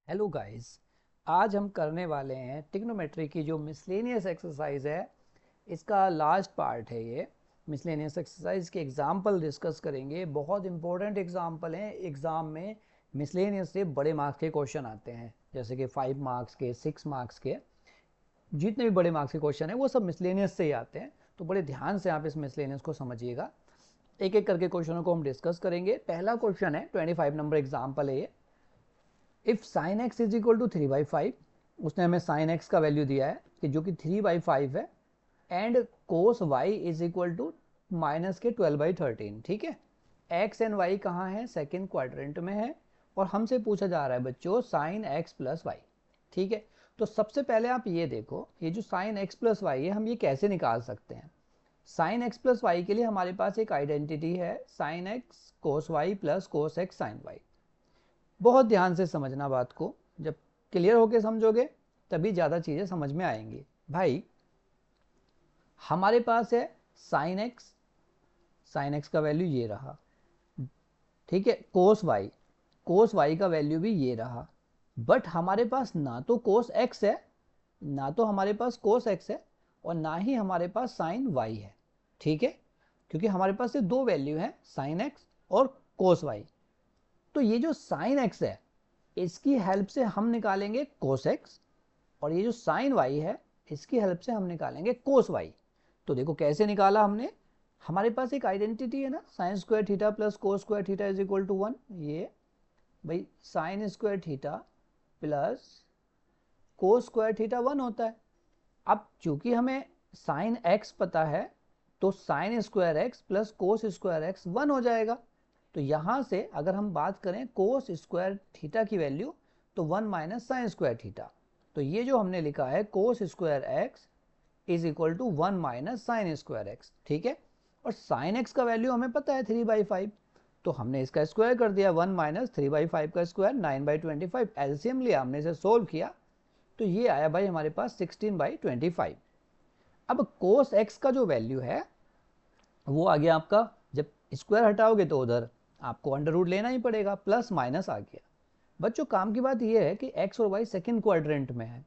Hello guys. आज हम करने वाले हैं ट्रिग्नोमेट्री की जो मिसलेनियस एक्सरसाइज है, इसका लास्ट पार्ट है। ये मिसलेनियस एक्सरसाइज के एग्जाम्पल डिस्कस करेंगे। बहुत इंपॉर्टेंट एग्जाम्पल हैं। एग्ज़ाम में मिसलेनियस से बड़े मार्क्स के क्वेश्चन आते हैं, जैसे कि 5 मार्क्स के, 6 मार्क्स के। जितने भी बड़े मार्क्स के क्वेश्चन हैं वो सब मिसलेनियस से ही आते हैं। तो बड़े ध्यान से आप इस मिसलेनियस को समझिएगा। एक एक करके क्वेश्चनों को हम डिस्कस करेंगे। पहला क्वेश्चन है, 25 नंबर एग्जाम्पल है ये। If sine x is equal to 3/5, उसने हमें साइन एक्स का वैल्यू दिया है कि जो कि 3/5 है, and cos y is equal to minus के 12/13। ठीक है, एक्स एंड वाई कहाँ है? सेकेंड क्वाड्रेंट में है। और हमसे पूछा जा रहा है बच्चों साइन एक्स प्लस वाई। ठीक है, तो सबसे पहले आप ये देखो, ये जो साइन एक्स प्लस वाई है, हम ये कैसे निकाल सकते हैं? साइन एक्स प्लस वाई के लिए हमारे पास एक आइडेंटिटी है, sine x cos y plus cos x sine y. बहुत ध्यान से समझना बात को, जब क्लियर होके समझोगे तभी ज़्यादा चीज़ें समझ में आएंगी। भाई, हमारे पास है साइन एक्स, साइन एक्स का वैल्यू ये रहा। ठीक है, कोस वाई का वैल्यू भी ये रहा। बट हमारे पास ना तो कोस एक्स है, ना तो हमारे पास कोस एक्स है, और ना ही हमारे पास साइन वाई है। ठीक है, क्योंकि हमारे पास ये दो वैल्यू है, साइन एक्स और कोस वाई। तो ये जो साइन एक्स है, इसकी हेल्प से हम निकालेंगे कोस एक्स, और ये जो साइन वाई है, इसकी हेल्प से हम निकालेंगे कोस वाई। तो देखो कैसे निकाला हमने। हमारे पास एक आइडेंटिटी है ना, sine square theta plus cos square theta is equal to 1। ये भाई sine square theta plus cos square theta 1 होता है। अब चूंकि हमें साइन एक्स पता है, तो sign square x plus cos square x 1 हो जाएगा। तो यहां से अगर हम बात करें कोस स्क्वायर थीटा की वैल्यू, तो 1 माइनस साइन स्क्वायर थीटा। तो ये जो हमने लिखा है cos square x is equal to 1 minus sine square x. ठीक है, और साइन एक्स का वैल्यू हमें पता है 3/5, तो हमने इसका स्क्वायर कर दिया। 1 माइनस 3/5 का स्क्वायर 9/25। एलसीएम लिया, हमने इसे सोल्व किया, तो ये आया भाई हमारे पास 16/25। अब कोस एक्स का जो वैल्यू है वो आ गया आपका, जब स्क्वायर हटाओगे तो उधर आपको अंडर रूट लेना ही पड़ेगा, प्लस माइनस आ गया। बच्चों काम की बात यह है कि एक्स और वाई सेकंड क्वाड्रेंट में है।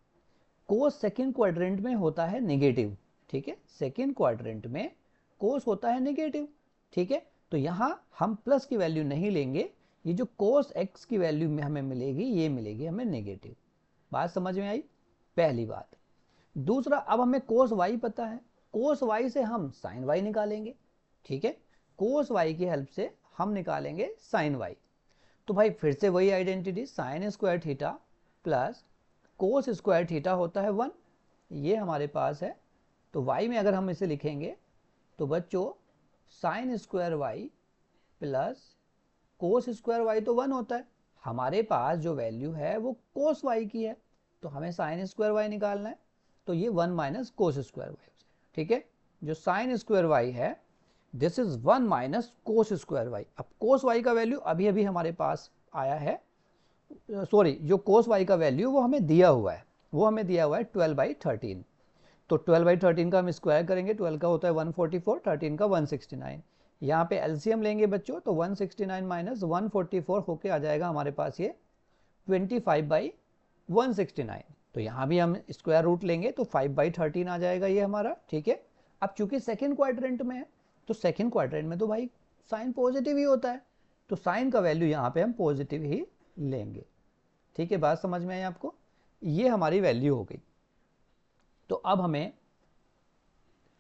कोस सेकंड क्वाड्रेंट में होता है नेगेटिव। ठीक है, सेकंड क्वाड्रेंट में कोस होता है नेगेटिव। ठीक है, तो यहां हम प्लस की वैल्यू नहीं लेंगे। ये जो कोस एक्स की वैल्यू में हमें मिलेगी, ये मिलेगी हमें नेगेटिव। बात समझ में आई? पहली बात। दूसरा, अब हमें कोस वाई पता है, कोस वाई से हम साइन वाई निकालेंगे। ठीक है, कोस वाई की हेल्प से हम निकालेंगे साइन वाई। तो भाई फिर से वही identity, sign square theta plus cos square theta होता है 1, ये हमारे पास है। तो वाई में अगर हम इसे लिखेंगे तो बच्चों sine square y plus cos square y तो 1 होता है। हमारे पास जो वैल्यू है वो कोस वाई की है, तो हमें साइन स्क्वायर वाई निकालना है। तो ये 1 माइनस कोस स्क्वायर वाई। ठीक है, जो साइन स्क्वायर वाई है, this is 1 minus cos square y. अब कोस वाई का वैल्यू अभी अभी हमारे पास आया है, सॉरी, जो कोस वाई का वैल्यू वो हमें दिया हुआ है, वो हमें दिया हुआ है 12/13। तो 12/13 का हम स्क्वायर करेंगे, 12 का होता है 144, 13 का 169। यहाँ पे एलसीएम लेंगे बच्चों, तो 169 माइनस 144 होके आ जाएगा हमारे पास ये 25/169। तो यहाँ भी हम स्क्वायर रूट लेंगे तो 5/13 आ जाएगा ये हमारा। ठीक है, अब चूंकि सेकेंड क्वाड्रेंट में है, तो सेकेंड क्वाड्रेंट में तो भाई साइन पॉजिटिव ही होता है, तो साइन का वैल्यू यहाँ पे हम पॉजिटिव ही लेंगे। ठीक है, बात समझ में आई आपको? ये हमारी वैल्यू हो गई। तो अब हमें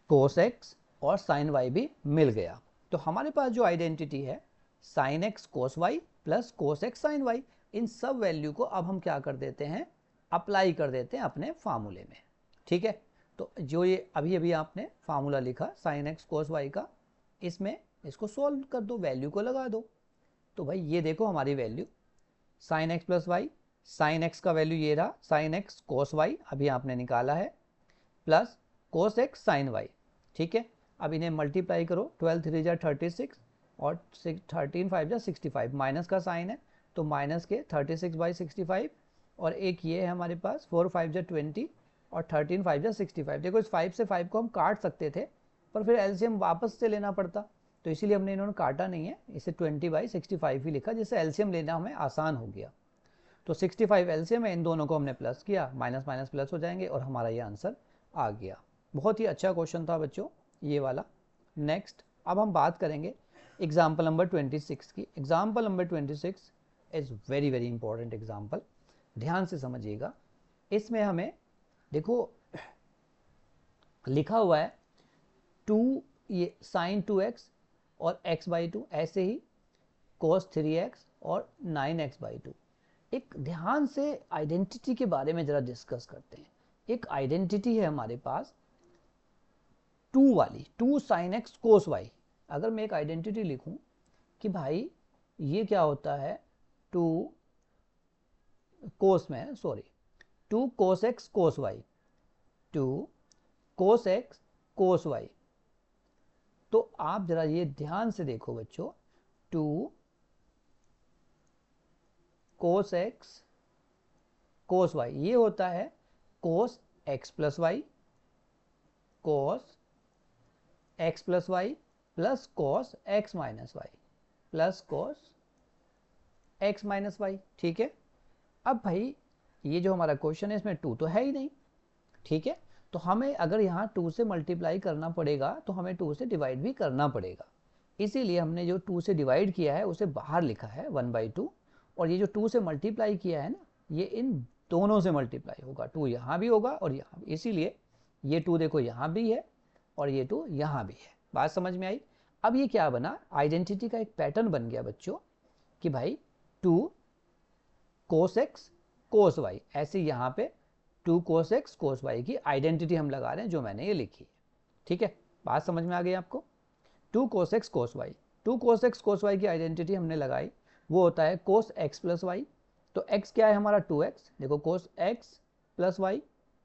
कोस एक्स और साइन वाई भी मिल गया। तो हमारे पास जो आइडेंटिटी है, sine x cos y plus cos x sine y, इन सब वैल्यू को अब हम क्या कर देते हैं, अप्लाई कर देते हैं अपने फार्मूले में। ठीक है, तो जो ये अभी अभी आपने फार्मूला लिखा साइन एक्स कोस वाई का, इसमें इसको सॉल्व कर दो, वैल्यू को लगा दो। तो भाई ये देखो हमारी value, sine x plus y, sine x का वैल्यू ये रहा, साइन एक्स कोस वाई अभी आपने निकाला है, plus cos x sine y. ठीक है, अब इन्हें मल्टीप्लाई करो, 12 3 जा 36 और 13 5 जा 65, माइनस का साइन है तो माइनस के 36/65, और एक ये है हमारे पास 4 5 जा 20 और 13 5 जा 65। देखो इस 5 से 5 को हम काट सकते थे, पर फिर एलसीएम वापस से लेना पड़ता, तो इसीलिए हमने इन्होंने काटा नहीं है, इसे 20/65 ही लिखा, जिससे एलसीएम लेना हमें आसान हो गया। तो 65 एलसीएम है, इन दोनों को हमने प्लस किया, माइनस माइनस प्लस हो जाएंगे और हमारा ये आंसर आ गया। बहुत ही अच्छा क्वेश्चन था बच्चों ये वाला। नेक्स्ट अब हम बात करेंगे एग्जाम्पल नंबर 26 की। Example number 26 is very very important example, ध्यान से समझिएगा। इसमें हमें देखो लिखा हुआ है 2 ये साइन 2x और x/2, ऐसे ही cos 3x और 9x/2। एक ध्यान से आइडेंटिटी के बारे में जरा डिस्कस करते हैं। एक आइडेंटिटी है हमारे पास 2 वाली, 2 sin x cos y। अगर मैं एक आइडेंटिटी लिखूं कि भाई ये क्या होता है 2 cos में, sorry 2 cos x cos y, 2 cos x cos y, तो आप जरा ये ध्यान से देखो बच्चों, 2 cos x cos y ये होता है cos x plus y, cos x plus Y plus cos x minus y plus cos x minus y. ठीक है, अब भाई ये जो हमारा क्वेश्चन है इसमें 2 तो है ही नहीं, ठीक है, तो हमें अगर यहाँ 2 से मल्टीप्लाई करना पड़ेगा तो हमें 2 से डिवाइड भी करना पड़ेगा। इसीलिए हमने जो 2 से डिवाइड किया है उसे बाहर लिखा है 1/2, और ये जो 2 से मल्टीप्लाई किया है ना, ये इन दोनों से मल्टीप्लाई होगा, 2 यहाँ भी होगा और यहाँ भी, इसीलिए ये 2 देखो यहाँ भी है और ये 2 यहाँ भी है। बात समझ में आई? अब ये क्या बना, आइडेंटिटी का एक पैटर्न बन गया बच्चों कि भाई 2 cos x cos y, ऐसे यहाँ पे 2 cos x cos y की आइडेंटिटी हम लगा रहे हैं जो मैंने ये लिखी है। ठीक है, बात समझ में आ गई आपको? 2 cos x cos y, 2 cos x cos y की आइडेंटिटी हमने लगाई, वो होता है cos x प्लस वाई। तो x क्या है हमारा 2x, देखो cos x plus y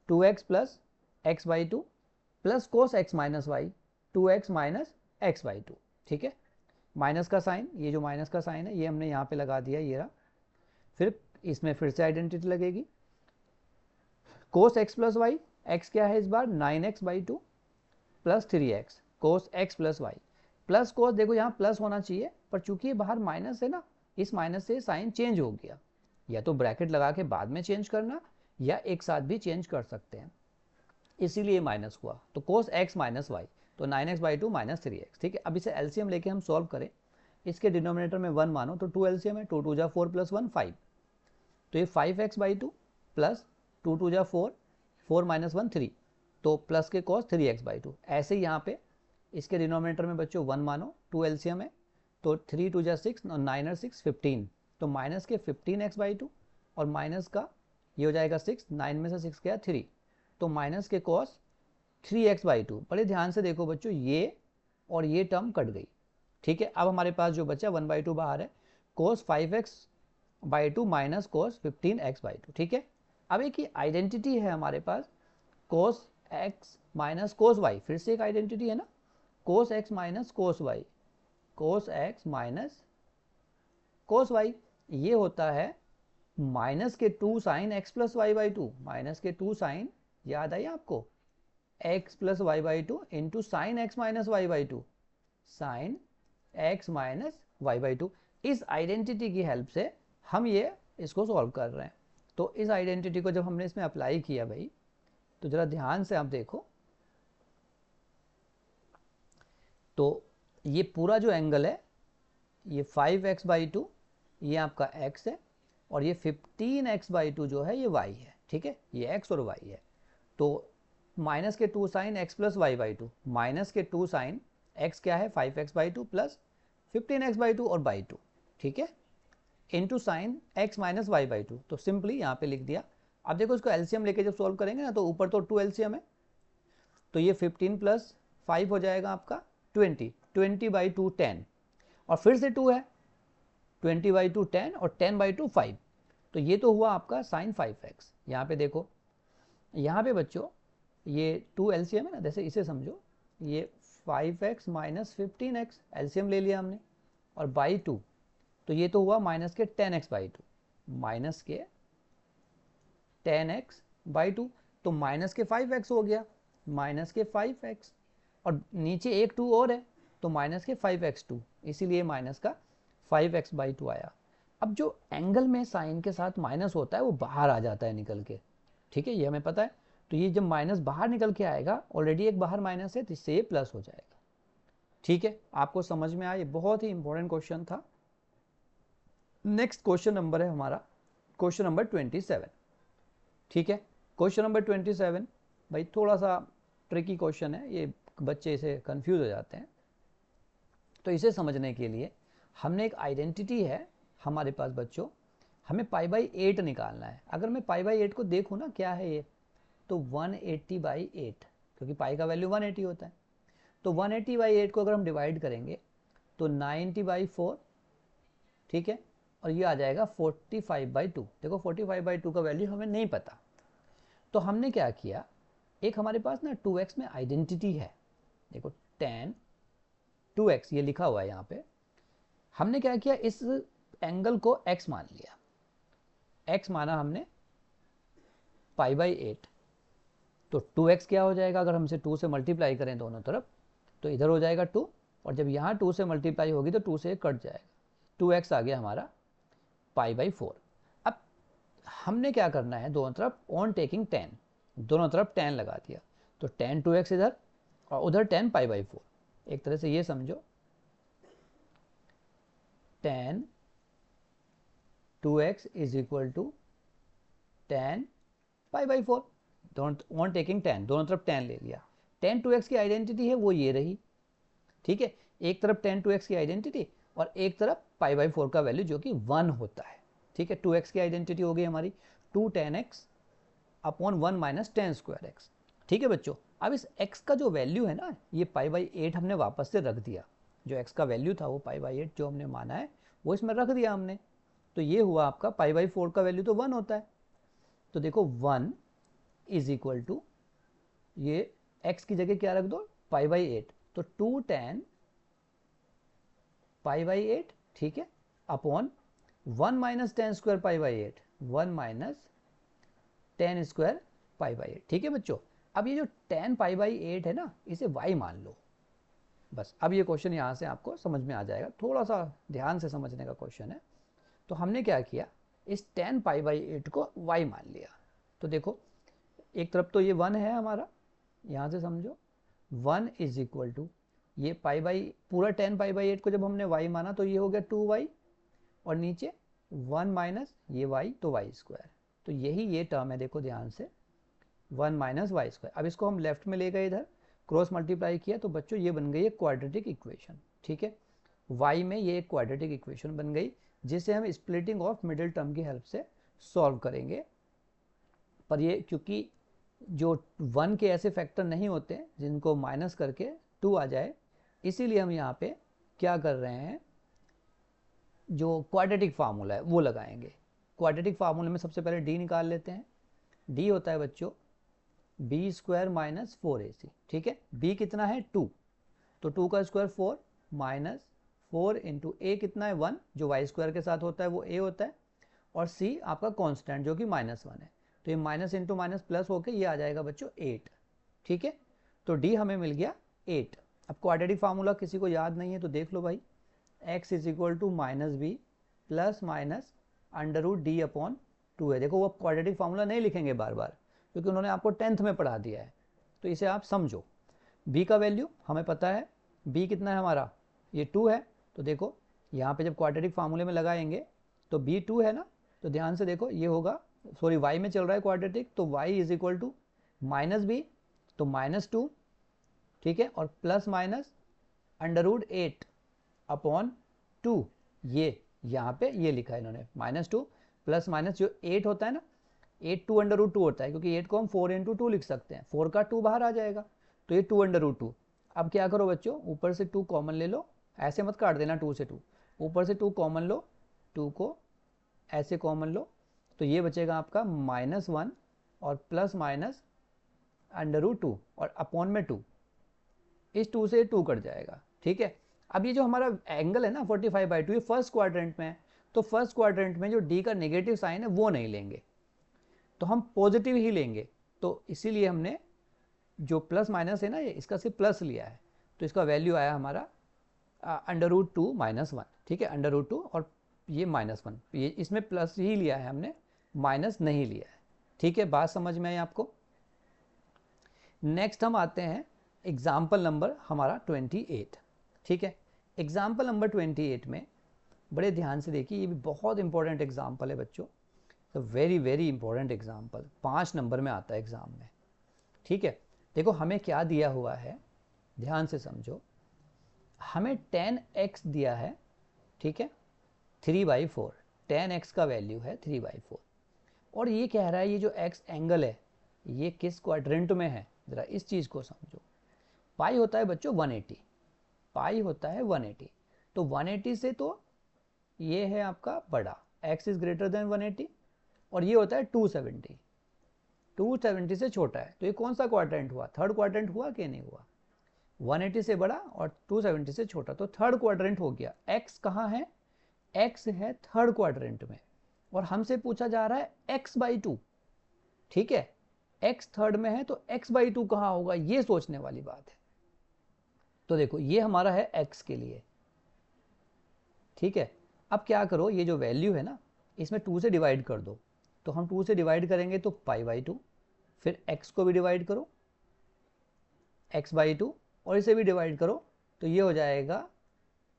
2x plus x/2 plus cos x minus y 2x minus x/2। ठीक है, माइनस का साइन, ये जो माइनस का साइन है ये हमने यहाँ पे लगा दिया, ये रहा। फिर इसमें फिर से आइडेंटिटी लगेगी cos x plus y, x क्या है इस बार 9x/2 plus 3x cos x plus Y plus cos, देखो यहाँ प्लस होना चाहिए पर चूंकि ये बाहर माइनस है ना, इस माइनस से साइन चेंज हो गया, या तो ब्रैकेट लगा के बाद में चेंज करना या एक साथ भी चेंज कर सकते हैं, इसीलिए माइनस हुआ। तो cos x माइनस वाई, तो 9x/2 माइनस 3x। ठीक है, अब इसे एलसीएम लेके हम सॉल्व करें, इसके डिनोमिनेटर में 1 मानो तो 2 एलसीएम है, 2 2 जा 4 प्लस 1 5, तो ये 5x/2 प्लस 2 2 जा 4, 4 माइनस 1 3, तो प्लस के cos 3x/2। ऐसे ही यहाँ पे इसके डिनोमिनेटर में बच्चों 1 मानो, 2 एलसीएम है, तो 3 2 जा 6 और 9 और 6 15, तो माइनस के 15x/2 और माइनस का ये हो जाएगा 6, 9 में से 6 गया 3, तो माइनस के cos 3x/2। बड़े ध्यान से देखो बच्चों, ये और ये टर्म कट गई। ठीक है, अब हमारे पास जो बचा 1/2 बाहर है, cos 5x/2 minus cos 15x/2। ठीक है, अब एक ही आइडेंटिटी है हमारे पास cos x minus cos y, फिर से एक आइडेंटिटी है ना, cos x minus cos y, cos x minus cos y, ये होता है माइनस के 2 sign x plus y/2, minus के 2 साइन, याद आई आपको, x plus y/2 into sine x minus y/2, sine x minus y/2। इस आइडेंटिटी की हेल्प से हम ये इसको सॉल्व कर रहे हैं। तो इस आइडेंटिटी को जब हमने इसमें अप्लाई किया भाई, तो जरा ध्यान से आप देखो, तो ये पूरा जो एंगल है ये 5x/2 ये आपका x है और ये 15x/2 जो है ये y है। ठीक है, ये x और y है, तो माइनस के 2 sign x plus y/2, minus के 2 साइन x क्या है 5x/2 प्लस 15x/2 और बाई 2। ठीक है, into sine x minus y/2, तो सिंपली यहाँ पे लिख दिया। अब देखो इसको एलसीएम लेके जब सॉल्व करेंगे ना, तो ऊपर तो 2 एलसीएम है, तो ये 15 प्लस 5 हो जाएगा आपका 20, 20/2 10, और फिर से 2 है, 20/2 10 और 10/2 5, तो ये तो हुआ आपका साइन 5x। यहाँ पे देखो, यहाँ पे बच्चों ये 2 एलसीएम है ना, जैसे इसे समझो, ये 5x माइनस 15x एलसीएम ले लिया हमने, और बाई 2, तो ये तो हुआ माइनस के 10x/2, माइनस के 10x/2, तो माइनस के 5x हो गया, माइनस के 5x, और नीचे एक 2 और है, तो माइनस के 5x2, इसीलिए माइनस का 5x/2 आया। अब जो एंगल में साइन के साथ माइनस होता है वो बाहर आ जाता है निकल के, ठीक है, ये हमें पता है। तो ये जब माइनस बाहर निकल के आएगा, ऑलरेडी एक बाहर माइनस है, तो इससे ये प्लस हो जाएगा, ठीक है। आपको समझ में आया, ये बहुत ही इंपॉर्टेंट क्वेश्चन था। नेक्स्ट क्वेश्चन नंबर है हमारा क्वेश्चन नंबर 27, ठीक है। क्वेश्चन नंबर 27 भाई थोड़ा सा ट्रिकी क्वेश्चन है, ये बच्चे इसे कंफ्यूज हो जाते हैं। तो इसे समझने के लिए हमने एक आइडेंटिटी है हमारे पास बच्चों, हमें पाई बाई 8 निकालना है। अगर मैं पाई बाई 8 को देखूँ ना, क्या है ये, तो 180/8, क्योंकि पाई का वैल्यू 180 होता है। तो 180/8 को अगर हम डिवाइड करेंगे तो 90/4, ठीक है, और ये आ जाएगा 45/2। देखो 45/2 का वैल्यू हमें नहीं पता, तो हमने क्या किया, एक हमारे पास ना 2x में आइडेंटिटी है, देखो tan 2x ये लिखा हुआ है यहाँ पे। हमने क्या किया, इस एंगल को x मान लिया, x माना हमने पाई/8। तो 2x क्या हो जाएगा, अगर हमसे 2 से मल्टीप्लाई करें दोनों तरफ, तो इधर हो जाएगा 2, और जब यहाँ 2 से मल्टीप्लाई होगी तो 2 से कट जाएगा, 2x आ गया हमारा पाई/4। अब हमने क्या करना है, दोनों तरफ ऑन टेकिंग tan, दोनों तरफ tan लगा दिया, तो tan 2x इधर और उधर tan पाई/4। एक तरह से ये समझो tan 2x is equal to tan पाई/4, दोनों ऑन टेकिंग tan, दोनों तरफ tan ले लिया। tan 2x की आइडेंटिटी है वो ये रही, ठीक है, एक तरफ tan 2x की आइडेंटिटी और एक तरफ पाई/4 का वैल्यू जो कि 1 होता है, ठीक है। 2x की आइडेंटिटी हो गई हमारी 2 tan x upon 1 minus tan square x, ठीक है बच्चों। अब इस x का जो वैल्यू है ना, ये पाई/8 हमने वापस से रख दिया, जो x का वैल्यू था वो पाई/8 जो हमने माना है वो इसमें रख दिया हमने। तो ये हुआ आपका पाई/4 का वैल्यू तो 1 होता है, तो देखो 1 इज इक्वल टू, ये x की जगह क्या रख दो, पाई/8, तो 2 tan पाई/8, ठीक है, अपॉन 1 माइनस tan स्क्वायर पाई/8, 1 माइनस tan स्क्वायर पाई/8, ठीक है बच्चों। अब ये जो tan पाई/8 है ना, इसे y मान लो, बस। अब ये क्वेश्चन यहाँ से आपको समझ में आ जाएगा, थोड़ा सा ध्यान से समझने का क्वेश्चन है। तो हमने क्या किया, इस tan पाई/8 को y मान लिया। तो देखो एक तरफ तो ये 1 है हमारा, यहाँ से समझो 1 इज इक्वल टू, ये पूरा tan पाई/8 को जब हमने y माना तो ये हो गया 2y, और नीचे 1 माइनस ये y, तो y स्क्वायर। तो यही ये टर्म है, देखो ध्यान से, 1 माइनस वाई स्क्वायर। अब इसको हम लेफ्ट में ले गए, इधर क्रॉस मल्टीप्लाई किया, तो बच्चों ये बन गई एक क्वाड्रेटिक इक्वेशन, ठीक है। y में ये एक क्वाड्रेटिक इक्वेशन बन गई, जिसे हम स्प्लिटिंग ऑफ मिडिल टर्म की हेल्प से सॉल्व करेंगे। पर ये क्योंकि जो 1 के ऐसे फैक्टर नहीं होते जिनको माइनस करके 2 आ जाए, इसीलिए हम यहाँ पे क्या कर रहे हैं, जो क्वाड्रेटिक फार्मूला है वो लगाएंगे। क्वाड्रेटिक फार्मूले में सबसे पहले d निकाल लेते हैं। d होता है बच्चों b स्क्वायर माइनस 4ac, ठीक है। b कितना है 2, तो 2 का स्क्वायर 4 माइनस 4 इंटू a कितना है 1, जो y स्क्वायर के साथ होता है वो a होता है, और c आपका कांस्टेंट जो कि -1 है। तो ये माइनस इंटू माइनस प्लस होके ये आ जाएगा बच्चों 8, ठीक है। तो d हमें मिल गया 8। अब क्वाड्रेटिक फार्मूला किसी को याद नहीं है तो देख लो भाई, x is equal to minus b plus minus under root d upon 2 है। देखो वो क्वाड्रेटिक फार्मूला नहीं लिखेंगे बार बार, क्योंकि उन्होंने आपको 10th में पढ़ा दिया है, तो इसे आप समझो। b का वैल्यू हमें पता है, b कितना है हमारा, ये 2 है। तो देखो यहाँ पे जब क्वाड्रेटिक फार्मूले में लगाएंगे तो b 2 है ना, तो ध्यान से देखो ये होगा, सॉरी y में चल रहा है क्वाड्रेटिक, तो y is equal to minus b, तो -2, ठीक है, और plus minus under root 8 upon 2, ये यहाँ पे ये लिखा है इन्होंने -2 प्लस माइनस जो 8 होता है ना, 8 2 अंडर रूट 2 होता है, क्योंकि 8 को हम 4 इंटू 2 लिख सकते हैं, 4 का 2 बाहर आ जाएगा, तो ये 2 अंडर रूट 2। अब क्या करो बच्चों, ऊपर से 2 कॉमन ले लो, ऐसे मत काट देना 2 से 2, ऊपर से 2 कॉमन लो, 2 को ऐसे कॉमन लो, तो ये बचेगा आपका -1 और प्लस माइनस अंडर रूट 2 और अपॉन में 2, इस 2 से 2 कट जाएगा, ठीक है। अब ये जो हमारा एंगल है ना 45/2, ये फर्स्ट क्वाड्रेंट में है, तो फर्स्ट क्वाड्रेंट में जो d का नेगेटिव साइन है वो नहीं लेंगे, तो हम पॉजिटिव ही लेंगे। तो इसीलिए हमने जो प्लस माइनस है ना, ये इसका सिर्फ प्लस लिया है, तो इसका वैल्यू आया हमारा अंडर रूट 2 -1, ठीक है, अंडर रूट 2 और ये -1, ये इसमें प्लस ही लिया है हमने, माइनस नहीं लिया है। ठीक है, बात समझ में आई आपको। नेक्स्ट हम आते हैं एग्जाम्पल नंबर हमारा 28। ठीक है, एग्जाम्पल नंबर 28 में बड़े ध्यान से देखिए, ये भी बहुत इंपॉर्टेंट एग्जाम्पल है बच्चों, तो very very important example, 5 number में आता है एग्जाम में। ठीक है, देखो हमें क्या दिया हुआ है, ध्यान से समझो। हमें 10x दिया है, ठीक है, 3/4, 10x का वैल्यू है 3/4, और ये कह रहा है ये जो x एंगल है ये किस क्वाड्रेंट में है, जरा इस चीज़ को समझो। पाई होता है बच्चों 180, पाई होता है 180, तो 180 से तो ये है आपका बड़ा, x इज ग्रेटर देन 180, और ये होता है 270, 270 से छोटा है, तो ये कौन सा क्वाड्रेंट हुआ, थर्ड क्वाड्रेंट हुआ कि नहीं हुआ, 180 से बड़ा और 270 से छोटा, तो थर्ड क्वाड्रेंट हो गया। x कहाँ है, x है थर्ड क्वाड्रेंट में, और हमसे पूछा जा रहा है x/2। ठीक है, x थर्ड में है तो x/2 कहाँ होगा, ये सोचने वाली बात है। तो देखो ये हमारा है x के लिए। ठीक है, अब क्या करो, ये जो वैल्यू है ना इसमें 2 से डिवाइड कर दो, तो हम 2 से डिवाइड करेंगे तो π/2, फिर x को भी डिवाइड करो x/2, और इसे भी डिवाइड करो तो ये हो जाएगा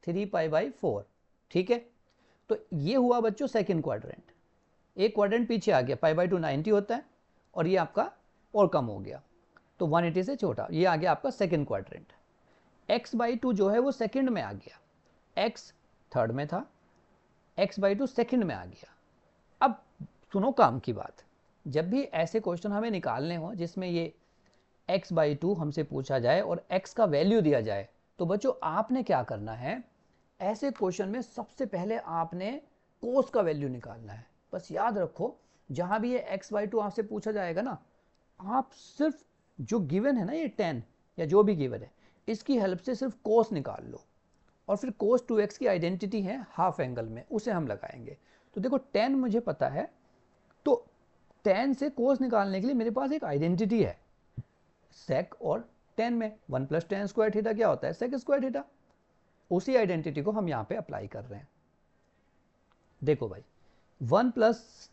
3π/4। ठीक है, तो ये हुआ बच्चों सेकंड क्वाड्रेंट, एक क्वाड्रेंट पीछे आ गया, π/2 90 होता है, और ये आपका और कम हो गया, तो 180 से छोटा, ये आ गया आपका सेकंड क्वाड्रेंट। x/2 जो है वो सेकंड में आ गया, x थर्ड में था, x/2 सेकंड में आ गया। अब सुनो काम की बात, जब भी ऐसे क्वेश्चन हमें निकालने हो जिसमें ये x/2 हमसे पूछा जाए और x का वैल्यू दिया जाए, तो बच्चों आपने क्या करना है, ऐसे क्वेश्चन में सबसे पहले आपने कोस का वैल्यू निकालना है। बस याद रखो, जहां भी ये x/2 आपसे पूछा जाएगा ना, आप सिर्फ जो गिवन है ना ये 10 या जो भी गिवन है, इसकी हेल्प से सिर्फ कोस निकाल लो, और फिर cos 2x की आइडेंटिटी है हाफ एंगल में, उसे हम लगाएंगे। तो देखो 10 मुझे पता है, तो 10 से cos निकालने के लिए मेरे पास एक आइडेंटिटी है sec, और 10 में 1 + tan स्क्वायर थीटा क्या होता है, sec स्क्वायर थीटा, उसी आइडेंटिटी को हम यहाँ पे अप्लाई कर रहे हैं। देखो भाई 1 +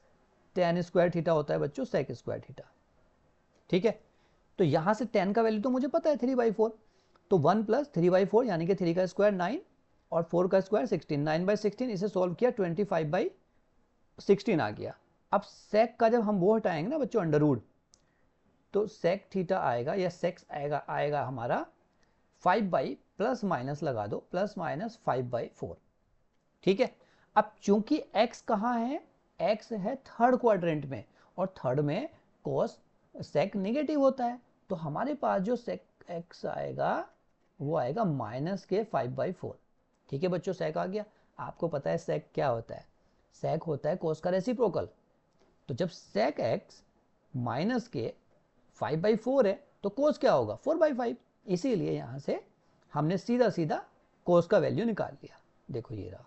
tan स्क्वायर थीटा होता है बच्चों sec स्क्वायर थीटा। ठीक है, तो यहाँ से 10 का वैल्यू तो मुझे पता है 3/4, तो 1 + 3/4 यानी कि 3 का स्क्वायर 9 और 4 का स्क्वायर 16, 9/16, इसे सॉल्व किया 25/16 आ गया। अब सेक का जब हम वो हटाएंगे ना बच्चों अंडर रूट, तो सेक थीटा आएगा या सेक्स आएगा हमारा 5 प्लस माइनस लगा दो, +-5/4। ठीक है, अब चूंकि x कहाँ है, x है थर्ड क्वाड्रेंट में, और थर्ड में कोस सेक नेगेटिव होता है, तो हमारे पास जो सेक x आएगा वो आएगा -5/4। ठीक है बच्चों, सेक आ गया। आपको पता है सेक क्या होता है, सेक होता है कोस का रेसिप्रोकल। तो जब सेक x -5/4 है तो कोस क्या होगा, 4/5। इसीलिए यहां से हमने सीधा सीधा कोस का वैल्यू निकाल लिया। देखो ये रहा,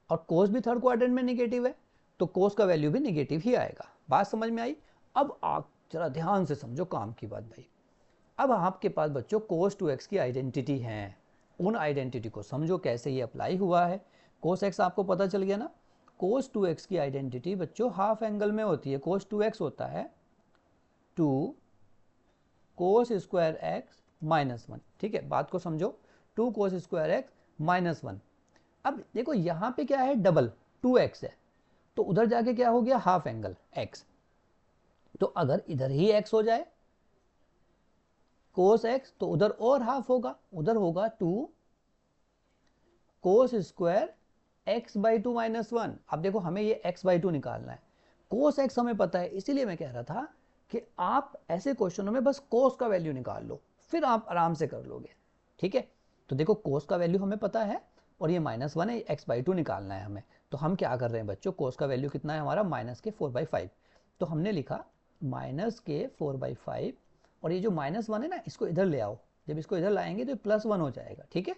और कोस भी थर्ड क्वाड्रेंट में नेगेटिव है, तो कोस का वैल्यू भी नेगेटिव ही आएगा। बात समझ में आई। अब आप जरा ध्यान से समझो काम की बात भाई। अब आपके पास बच्चों cos 2x की आइडेंटिटी है, उन आइडेंटिटी को समझो कैसे ये अप्लाई हुआ है। cos x आपको पता चल गया ना, cos 2x की आइडेंटिटी बच्चों हाफ एंगल में होती है। cos 2x होता है 2 cos स्क्वायर x -1। ठीक है, बात को समझो, 2 cos स्क्वायर x -1। अब देखो यहाँ पे क्या है, डबल 2x है, तो उधर जाके क्या हो गया, हाफ एंगल x। तो अगर इधर ही x हो जाए cos x, तो उधर और हाफ होगा, उधर होगा 2 cos स्क्वायर x/2 -1। अब देखो हमें ये x/2 निकालना है, cos x हमें पता है, इसीलिए मैं कह रहा था कि आप ऐसे क्वेश्चनों में बस cos का वैल्यू निकाल लो, फिर आप आराम से कर लोगे। ठीक है, तो देखो cos का वैल्यू हमें पता है, और ये -1 है, x/2 निकालना है हमें। तो हम क्या कर रहे हैं बच्चों, cos का वैल्यू कितना है हमारा, -4/5। तो हमने लिखा -4/5, और ये जो -1 है ना, इसको इधर ले आओ, जब इसको इधर लाएंगे तो +1 हो जाएगा। ठीक है,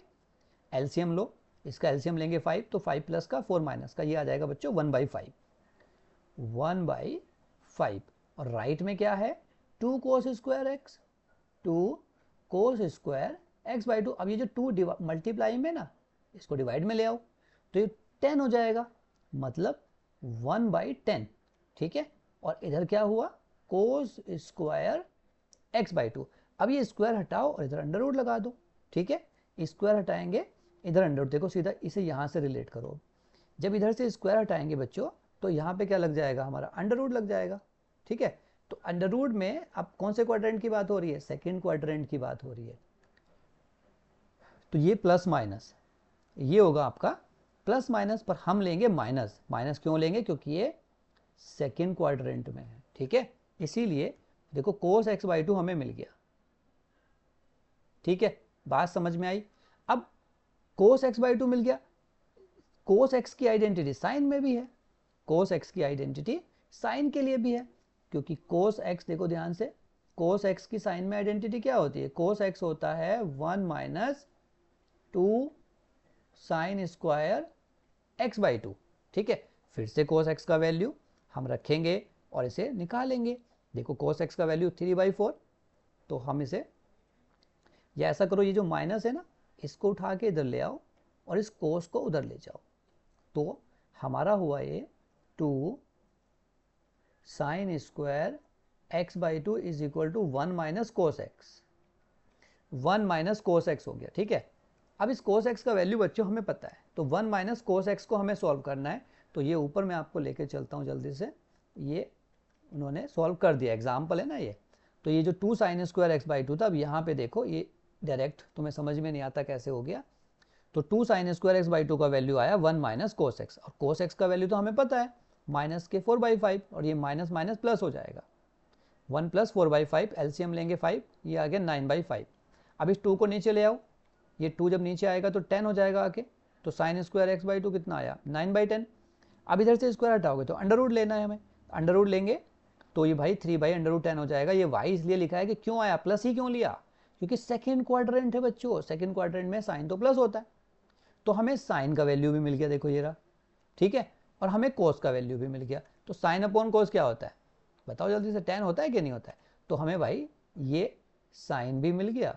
एलसीएम लो, इसका एलसीएम लेंगे 5, तो 5 प्लस का 4 माइनस का, ये आ जाएगा बच्चों 1/5, 1/5। और राइट में क्या है, 2 cos square x, 2 cos square x/2। अब ये जो 2 मल्टीप्लाई में ना, इसको डिवाइड में ले आओ, तो ये 10 हो जाएगा, मतलब 1/10, ठीक है। और इधर क्या हुआ, कोस स्क्वायर x/2। अब ये स्क्वायर हटाओ और इधर अंडर रूट लगा दो, ठीक है। स्क्वायर हटाएंगे, इधर अंडर रूट, देखो सीधा इसे यहाँ से रिलेट करो। जब इधर से स्क्वायर हटाएंगे बच्चों, तो यहाँ पे क्या लग जाएगा, हमारा अंडर रूट लग जाएगा, ठीक है। तो अंडर रूट में अब कौन से क्वाड्रेंट की बात हो रही है, सेकेंड क्वाड्रेंट की बात हो रही है। तो ये प्लस माइनस, ये होगा आपका प्लस माइनस, पर हम लेंगे माइनस। माइनस क्यों लेंगे, क्योंकि ये सेकेंड क्वाड्रेंट में है, ठीक है। इसीलिए देखो कोस x/2 हमें मिल गया, ठीक है। बात समझ में आई। अब कोस x/2 मिल गया, कोस x की आइडेंटिटी साइन में भी है, कोस x की आइडेंटिटी साइन के लिए भी है, क्योंकि कोस x, देखो ध्यान से, कोस x की साइन में आइडेंटिटी क्या होती है, कोस x होता है 1 - 2 साइन स्क्वायर x/2, ठीक है। फिर से कोस x का वैल्यू हम रखेंगे और इसे निकालेंगे। देखो कोस x का वैल्यू 3/4, तो हम इसे, या ऐसा करो, ये जो माइनस है ना, इसको उठा के इधर ले आओ और इस कोस को उधर ले जाओ, तो हमारा हुआ ये 2 sine square x/2 is equal to 1 - cos x, 1 - cos x हो गया, ठीक है। अब इस कोस x का वैल्यू बच्चों हमें पता है, तो 1 - कोस x को हमें सॉल्व करना है। तो ये ऊपर मैं आपको लेके चलता हूँ जल्दी से, ये उन्होंने सॉल्व कर दिया, एग्जाम्पल है ना ये। तो ये जो 2 साइन स्क्वायर x/2 था, अब यहाँ पे देखो ये डायरेक्ट तुम्हें समझ में नहीं आता कैसे हो गया। तो 2 साइन स्क्वायर x/2 का वैल्यू आया 1 - कोस x, और कोस x का वैल्यू तो हमें पता है माइनस के 4/5, और ये माइनस माइनस प्लस हो जाएगा, 1 + 4/5, एलसीएम लेंगे 5, ये आ गया 9/5। अब इस 2 को नीचे ले आओ, ये 2 जब नीचे आएगा तो 10 हो जाएगा आके, तो साइन स्क्वायर x/2 कितना आया, 9/10। अब इधर से स्क्वायर हटाओगे तो अंडर रूट लेना है हमें, अंडर रूट लेंगे तो ये भाई 3/√10 हो जाएगा। ये y इसलिए लिखा है कि क्यों आया, प्लस ही क्यों लिया, क्योंकि सेकेंड क्वाड्रेंट है बच्चों, सेकेंड क्वाड्रेंट में साइन तो प्लस होता है। तो हमें साइन का वैल्यू भी मिल गया, देखो ये रहा, ठीक है। और हमें कोस का वैल्यू भी मिल गया। तो साइन अपॉन कोस क्या होता है, बताओ जल्दी से, 10 होता है कि नहीं होता है। तो हमें भाई ये साइन भी मिल गया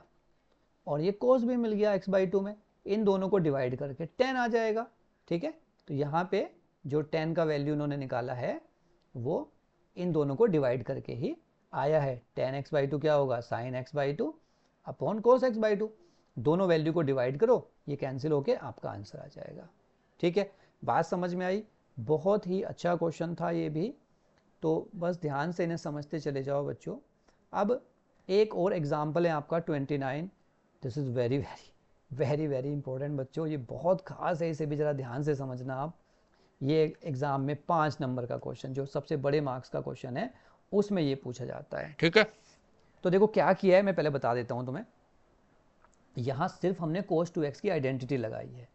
और ये कोस भी मिल गया x/2 में, इन दोनों को डिवाइड करके 10 आ जाएगा, ठीक है। तो यहाँ पे जो 10 का वैल्यू उन्होंने निकाला है वो इन दोनों को डिवाइड करके ही आया है। 10x/2 क्या होगा, साइन x/2 अपॉन कोस x/2, दोनों वैल्यू को डिवाइड करो, ये कैंसिल होके आपका आंसर आ जाएगा, ठीक है। बात समझ में आई। बहुत ही अच्छा क्वेश्चन था ये भी, तो बस ध्यान से इन्हें समझते चले जाओ बच्चों। अब एक और एग्जाम्पल है आपका 29, this is very very very very important बच्चों, ये बहुत खास है, इसे भी ज़रा ध्यान से समझना आप। ये एग्जाम में 5 नंबर का क्वेश्चन, जो सबसे बड़े मार्क्स का क्वेश्चन है, उसमें ये पूछा जाता है, ठीक है। तो देखो क्या किया है, मैं पहले बता देता हूँ तुम्हें। यहाँ सिर्फ हमने cos 2x की आइडेंटिटी लगाई है।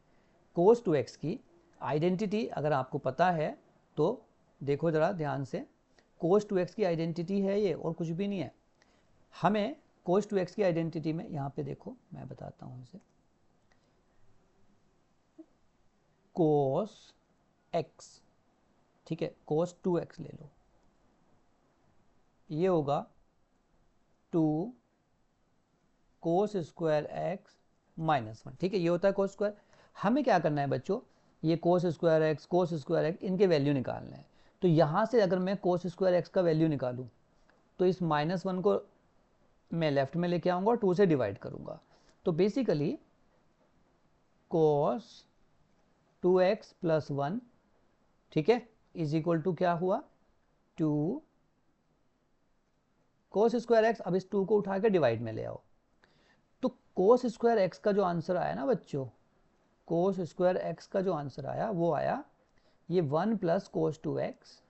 cos 2x की आइडेंटिटी अगर आपको पता है तो देखो ज़रा ध्यान से, cos 2x की आइडेंटिटी है ये, और कुछ भी नहीं है। हमें cos 2x की आइडेंटिटी में, यहाँ पे देखो मैं बताता हूँ इसे, cos x, ठीक है, cos 2x ले लो, ये होगा 2 cos स्क्वायर x -1, ठीक है, ये होता है cos स्क्वायर। हमें क्या करना है बच्चों, ये cos स्क्वायर x इनके वैल्यू निकालना है। तो यहाँ से अगर मैं cos स्क्वायर x का वैल्यू निकालूँ तो इस -1 को मैं लेफ्ट में लेके आऊँगा और 2 से डिवाइड करूँगा। तो बेसिकली cos 2x + 1, ठीक है, इज इक्वल टू क्या हुआ, 2 cos स्क्वायर x। अब इस 2 को उठा के डिवाइड में ले आओ, तो cos स्क्वायर x का जो आंसर आया ना बच्चों, cos स्क्वायर x का जो आंसर आया वो आया ये 1 + cos 2x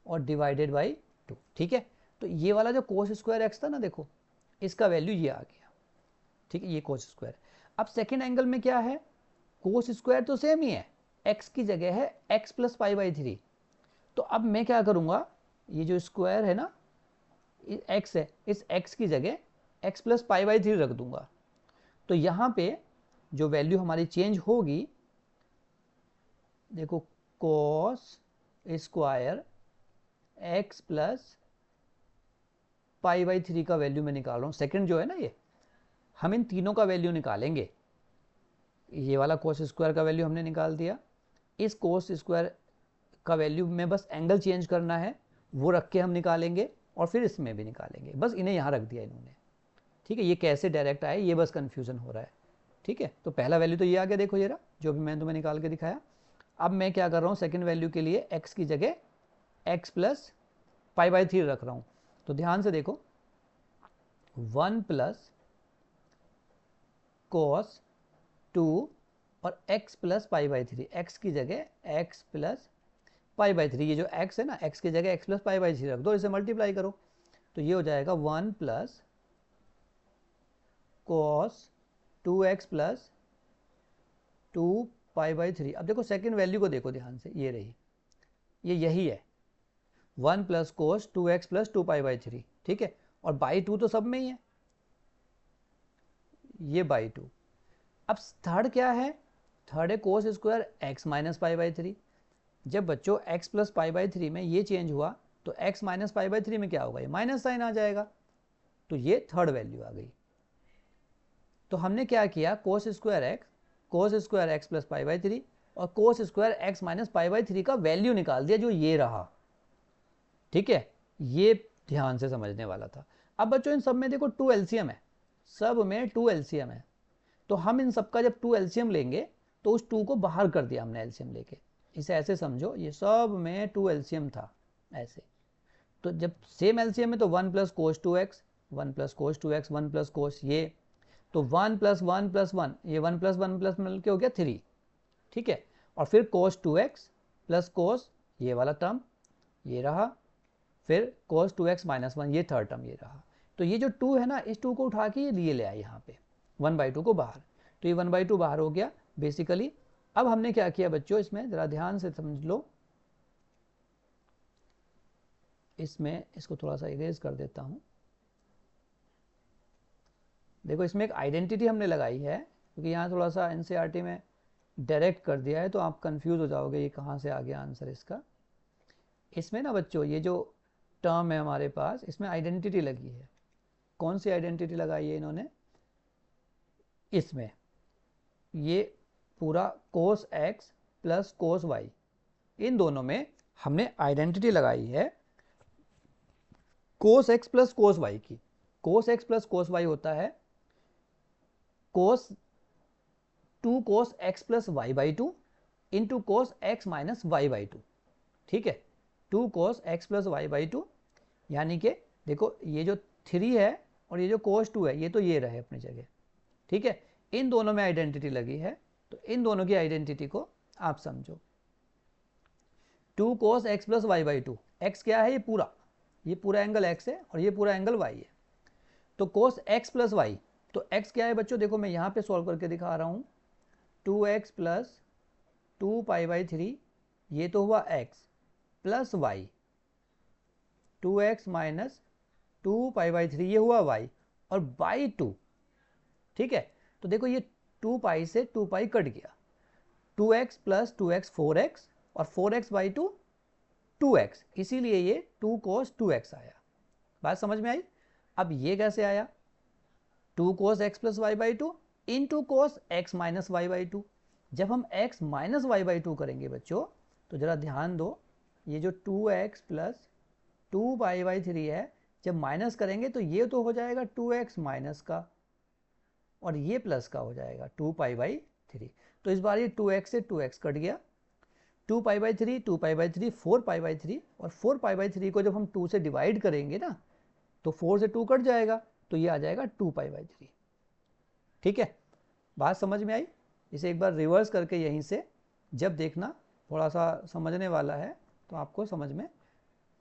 और डिवाइडेड बाई 2, ठीक है। तो ये वाला जो cos स्क्वायर x था ना, देखो इसका वैल्यू ये आ गया, ठीक है, ये cos स्क्वायर। अब सेकेंड एंगल में क्या है, cos स्क्वायर तो सेम ही है, x की जगह है x + π/3। तो अब मैं क्या करूँगा, ये जो स्क्वायर है ना, x है, इस x की जगह x + π/3 रख दूंगा। तो यहाँ पे जो वैल्यू हमारी चेंज होगी, देखो cos स्क्वायर x + π/3 का वैल्यू मैं निकाल रहा हूँ, सेकंड जो है ना ये, हम इन तीनों का वैल्यू निकालेंगे। ये वाला कोस स्क्वायर का वैल्यू हमने निकाल दिया। इस कोस स्क्वायर का वैल्यू में बस एंगल चेंज करना है, वो रख के हम निकालेंगे और फिर इसमें भी निकालेंगे, बस इन्हें यहाँ रख दिया इन्होंने। ठीक है, ये कैसे डायरेक्ट आए ये बस कन्फ्यूज़न हो रहा है। ठीक है, तो पहला वैल्यू तो ये आ गया, देखो जरा जो भी मैंने तुम्हें निकाल के दिखाया। अब मैं क्या कर रहा हूँ, सेकेंड वैल्यू के लिए x की जगह x प्लस π/3 रख रहा हूँ। तो ध्यान से देखो, 1 प्लस कोस 2 और x प्लस π/3, x की जगह x प्लस π/3, ये जो x है ना, x की जगह x प्लस π/3 रख दो, इसे मल्टीप्लाई करो तो ये हो जाएगा 1 प्लस कोस 2x प्लस 2π/3। अब देखो सेकेंड वैल्यू को देखो ध्यान से, ये रही, ये यही है 1 प्लस कोस 2x प्लस 2π/3। ठीक है, और बाई 2 तो सब में ही है, ये बाई 2। अब थर्ड क्या है, थर्ड है कोस स्क्वायर x माइनस π/3। जब बच्चों x प्लस π/3 में ये चेंज हुआ तो x माइनस π/3 में क्या होगा, ये माइनस साइन आ जाएगा, तो ये थर्ड वैल्यू आ गई। तो हमने क्या किया, कोस स्क्वायर x प्लस π/3 और कोस स्क्वायर x माइनस π/3 का वैल्यू निकाल दिया, जो ये रहा। ठीक है, ये ध्यान से समझने वाला था। अब बच्चों इन सब में देखो 2 एलसीएम है, सब में 2 एलसीएम है, तो हम इन सब का जब 2 एलसीएम लेंगे तो उस 2 को बाहर कर दिया हमने एलसीएम लेके। इसे ऐसे समझो, ये सब में 2 एलसीएम था ऐसे। तो जब सेम एलसीएम है तो 1 plus cos 2x, 1 plus cos 2x, 1 plus cos ये, तो 1 प्लस 1 प्लस 1, ये 1 प्लस 1 प्लस मिल के हो गया 3। ठीक है, और फिर कोस 2x प्लस कोस ये वाला टर्म ये रहा, फिर कोस 2x माइनस 1 ये थर्ड टर्म ये रहा। तो ये जो 2 है ना, इस 2 को उठा के ये ले आए यहाँ पे 1/2 को बाहर, तो ये 1/2 बाहर हो गया बेसिकली। अब हमने क्या किया बच्चों, इसमें ज़रा ध्यान से समझ लो, इसमें इसको थोड़ा सा इरेज कर देता हूँ। देखो इसमें एक आइडेंटिटी हमने लगाई है, क्योंकि यहाँ थोड़ा सा एनसीईआरटी में डायरेक्ट कर दिया है तो आप कंफ्यूज हो जाओगे ये कहाँ से आ गया आंसर इसका। इसमें ना बच्चों ये जो टर्म है हमारे पास, इसमें आइडेंटिटी लगी है। कौन सी आइडेंटिटी लगाई है इन्होंने, इसमें ये पूरा कोस x प्लस कोस y, इन दोनों में हमने आइडेंटिटी लगाई है कोस x प्लस कोस y की। कोस x प्लस कोस y होता है कोस 2 कोस x plus y/2 into cos x minus y/2। ठीक है, 2 कोस x प्लस y/2, यानी कि देखो ये जो 3 है और ये जो कोस 2 है ये तो ये रहे अपनी जगह। ठीक है, इन दोनों में आइडेंटिटी लगी है, तो इन दोनों की आइडेंटिटी को आप समझो। 2 कोस x प्लस y/2, x क्या है, ये पूरा एंगल x है और ये पूरा एंगल y है। तो कोस x प्लस y, तो x क्या है बच्चों, देखो मैं यहाँ पे सॉल्व करके दिखा रहा हूँ, 2x प्लस 2π/3 ये तो हुआ x plus y, 2x minus 2π/3 ये हुआ y और बाई 2। ठीक है, तो देखो ये 2π से 2π कट गया, 2x प्लस 2x 4x और 4x/2 2x, इसीलिए ये 2 cos 2x आया। बात समझ में आई। अब ये कैसे आया, 2 cos x plus y/2 into cos x minus y/2। जब हम x माइनस y/2 करेंगे बच्चों, तो जरा ध्यान दो, ये जो 2x प्लस 2π/3 है, जब माइनस करेंगे तो ये तो हो जाएगा 2x माइनस का और ये प्लस का हो जाएगा 2π/3। तो इस बार ये 2x से 2x कट गया, 2π/3 2π/3 4π/3 और 4π/3 को जब हम 2 से डिवाइड करेंगे ना तो 4 से 2 कट जाएगा, तो ये आ जाएगा 2π/3। ठीक है, बात समझ में आई। इसे एक बार रिवर्स करके यहीं से जब देखना, थोड़ा सा समझने वाला है तो आपको समझ में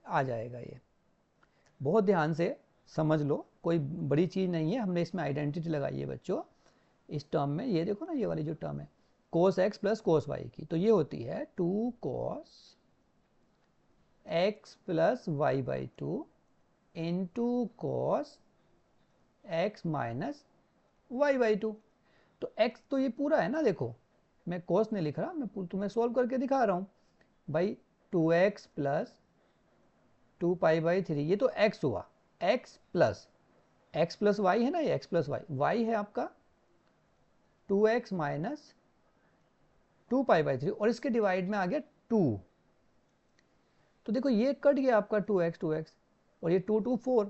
आ जाएगा। ये बहुत ध्यान से समझ लो, कोई बड़ी चीज़ नहीं है। हमने इसमें आइडेंटिटी लगाई है बच्चों इस टर्म में, ये देखो ना ये वाली जो टर्म है कोस x प्लस कोस y की, तो ये होती है 2 cos x plus y/2 into cos x minus y/2। तो x तो ये पूरा है ना, देखो मैं cos नहीं लिख रहा, मैं तुम्हें सोल्व करके दिखा रहा हूँ भाई। 2x प्लस 2π/3 ये तो x हुआ, x प्लस y है ना, ये x प्लस y, y है आपका 2x माइनस 2π/3 और इसके डिवाइड में आ गया 2। तो देखो ये कट गया आपका 2x और ये 2 4,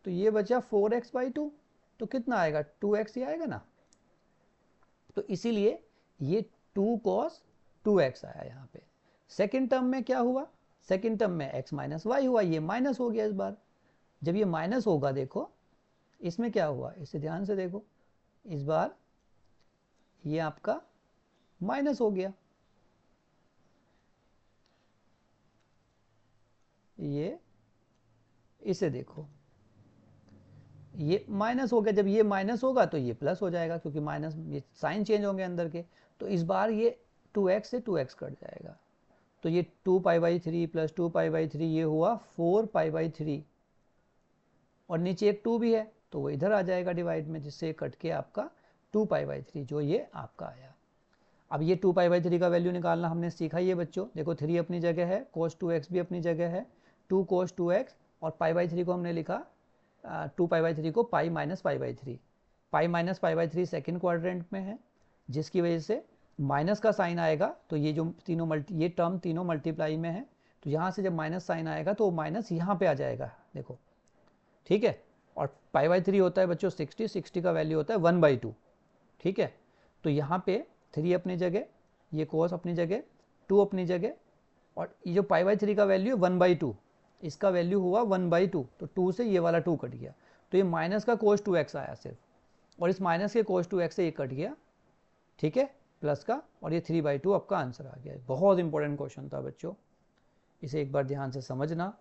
तो ये बचा 4x/2। तो कितना आएगा, 2x ही आएगा ना। तो इसीलिए ये 2 cos 2x आया यहाँ पे। सेकेंड टर्म में क्या हुआ, सेकेंड टर्म में x माइनस वाई हुआ, ये माइनस हो गया इस बार। जब ये माइनस होगा, देखो इसमें क्या हुआ, इसे ध्यान से देखो, इस बार ये आपका माइनस हो गया, ये इसे देखो, ये माइनस हो गया। जब ये माइनस होगा तो ये प्लस हो जाएगा, क्योंकि माइनस, ये साइन चेंज होंगे अंदर के। तो इस बार ये 2x से 2x कट जाएगा, तो ये 2π/3 प्लस 2π/3 ये हुआ 4π/3, और नीचे एक 2 भी है तो वो इधर आ जाएगा डिवाइड में, जिससे कट के आपका 2π/3 जो ये आपका आया। अब ये 2π/3 का वैल्यू निकालना हमने सीखा ही है बच्चों। देखो 3 अपनी जगह है, cos 2x भी अपनी जगह है, 2 cos 2x, और π/3 को हमने लिखा 2π/3 को pi minus π/3। Pi minus π/3 second quadrant में है, जिसकी वजह से माइनस का साइन आएगा, तो ये जो ये टर्म तीनों मल्टीप्लाई में है, तो यहाँ से जब माइनस साइन आएगा तो माइनस यहाँ पे आ जाएगा, देखो ठीक है। और π/3 होता है बच्चों 60 का वैल्यू होता है 1/2, ठीक है। तो यहाँ पे 3 अपनी जगह, ये कोस अपनी जगह, 2 अपनी जगह, और ये जो π/3 का वैल्यू है 1/2, इसका वैल्यू हुआ 1/2, तो 2 से ये वाला 2 कट गया, तो ये माइनस का cos 2x आया सिर्फ, और इस माइनस के cos 2x से ये कट गया, ठीक है, प्लस का, और ये 3/2 आपका आंसर आ गया। बहुत इंपॉर्टेंट क्वेश्चन था बच्चों, इसे एक बार ध्यान से समझना,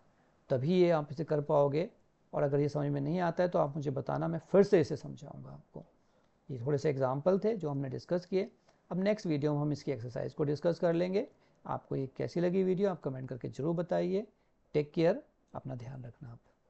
तभी ये आप इसे कर पाओगे। और अगर ये समझ में नहीं आता है तो आप मुझे बताना, मैं फिर से इसे समझाऊंगा आपको। ये थोड़े से एग्जाम्पल थे जो हमने डिस्कस किए। अब नेक्स्ट वीडियो में हम इसकी एक्सरसाइज को डिस्कस कर लेंगे। आपको ये कैसी लगी वीडियो आप कमेंट करके ज़रूर बताइए। टेक केयर, अपना ध्यान रखना आप।